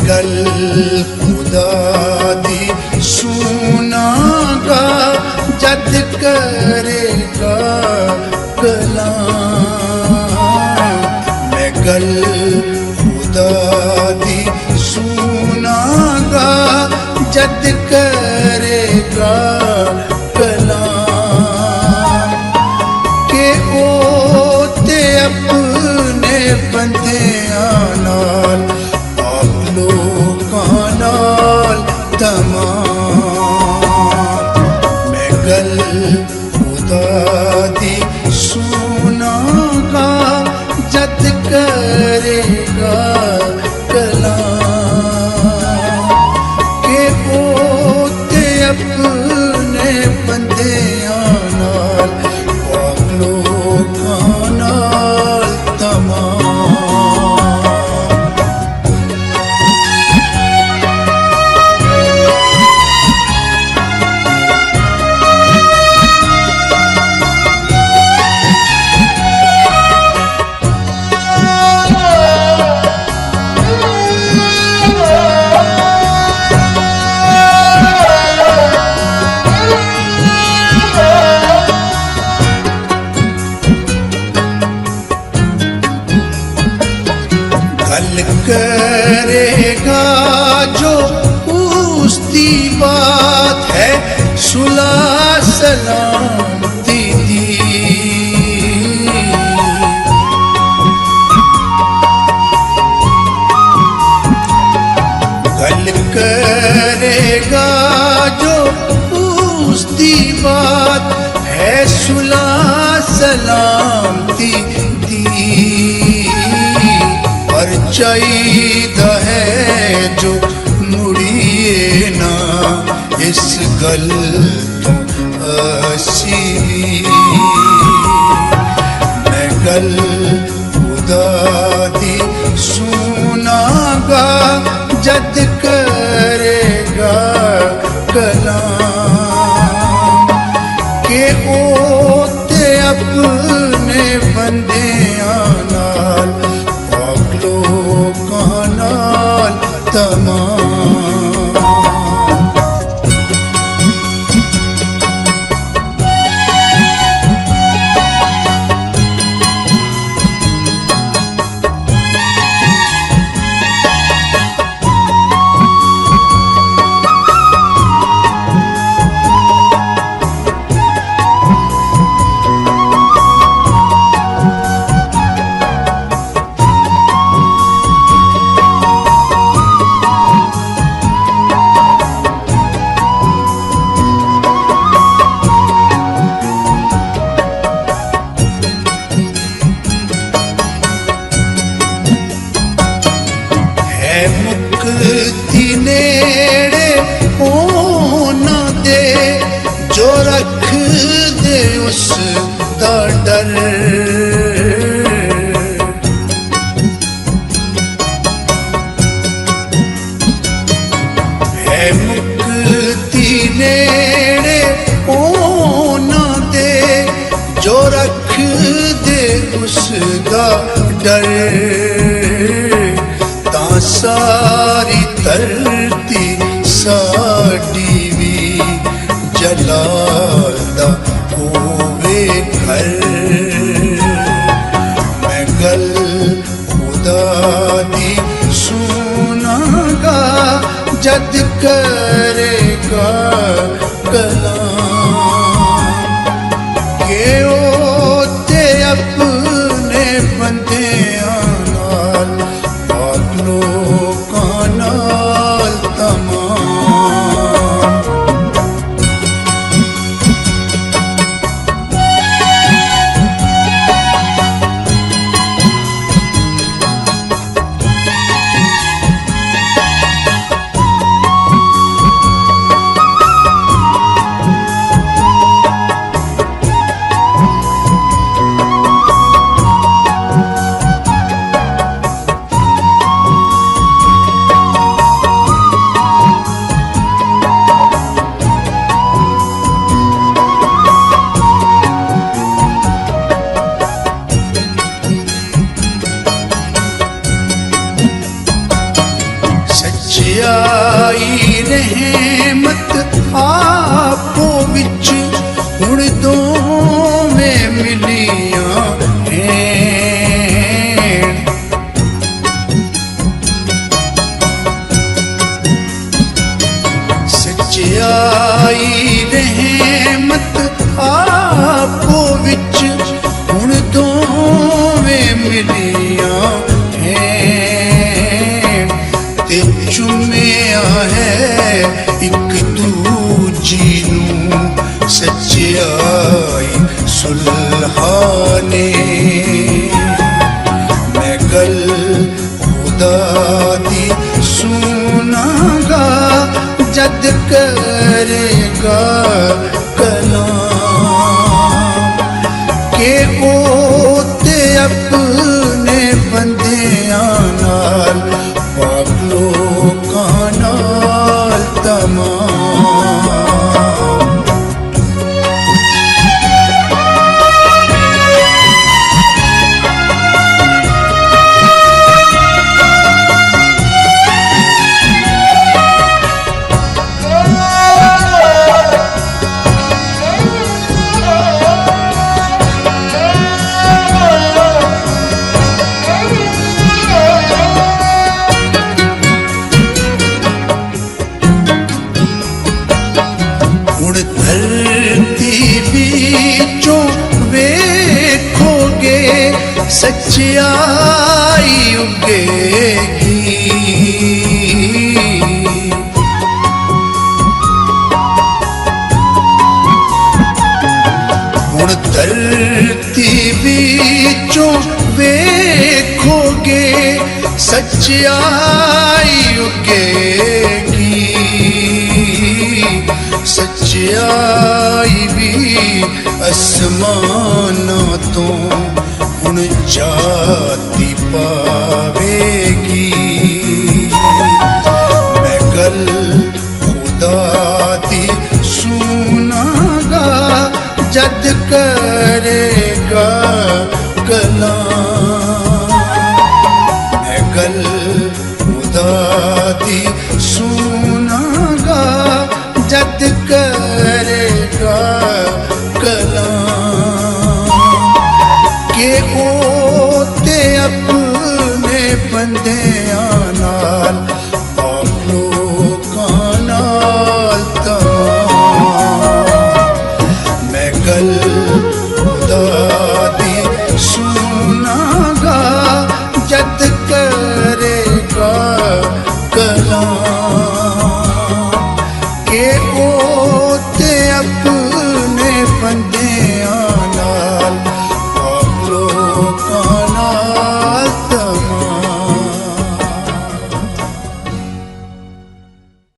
गल खुदा दी सुनागा जद करेगा कलाम। मैं गल खुदा दी सुनागा जद करेगा कलाम। के ओ ते अपने बंदियां नाल आप लोकां नाल तमाम। मैं गल खुदा दी सुनागा जद करेगा कलाम। के ओ ते अपने बंदियां नाल आप लोकां नाल तमाम। गल करेगा जो उसकी बात है सुलह सलामती दी। गल करेगा जो उसकी बात है सुलह सलामती दी। पर चाहिदा है जो मुड़िए ना इस गल तो असी। मैं गल खुदा दी सुनागा जद करेगा कलाम। के ओ ते अपने बंदियां नाल लोकां नाल तमाम। मुक्ति नेड़े होना दे जो रख दे उस दा डर। है मुक्ति नेड़े होना दे जो रख दे उस दा डर। सारी धरती साडी भी जलाल दा होवे घर। मैं गल खुदा दी सुनागा जद करेगा कलाम। के ओ ते अपने बंदियां नाल लोकां रहमत आपो विच हुण दोवें मिलियां हैं। सच्चाई रहमत आपो विच हुण दोवें मिलियां हैं। ते चुमिया है एक दूजी नूं सच्चाई सुलहाने। मैं गल खुदा दी सुनागा जद करेगा कलाम के ओ ते अपने बंदियां नाल पाक लोकां नाल तमाम। धरती बीचों वेखोगे सच्चाई उगेगी। हुण धरती बीचों वेखोगे सच्चाई उगेगी। सच्चाई भी आसमानां तो हुण जाती पावेगी। मैं गल खुदा दी सुनागा जद करेगा कलाम। मैं गल खुदा दी सुनागा जद करेगा कलाम के ओ ते अपने बंदे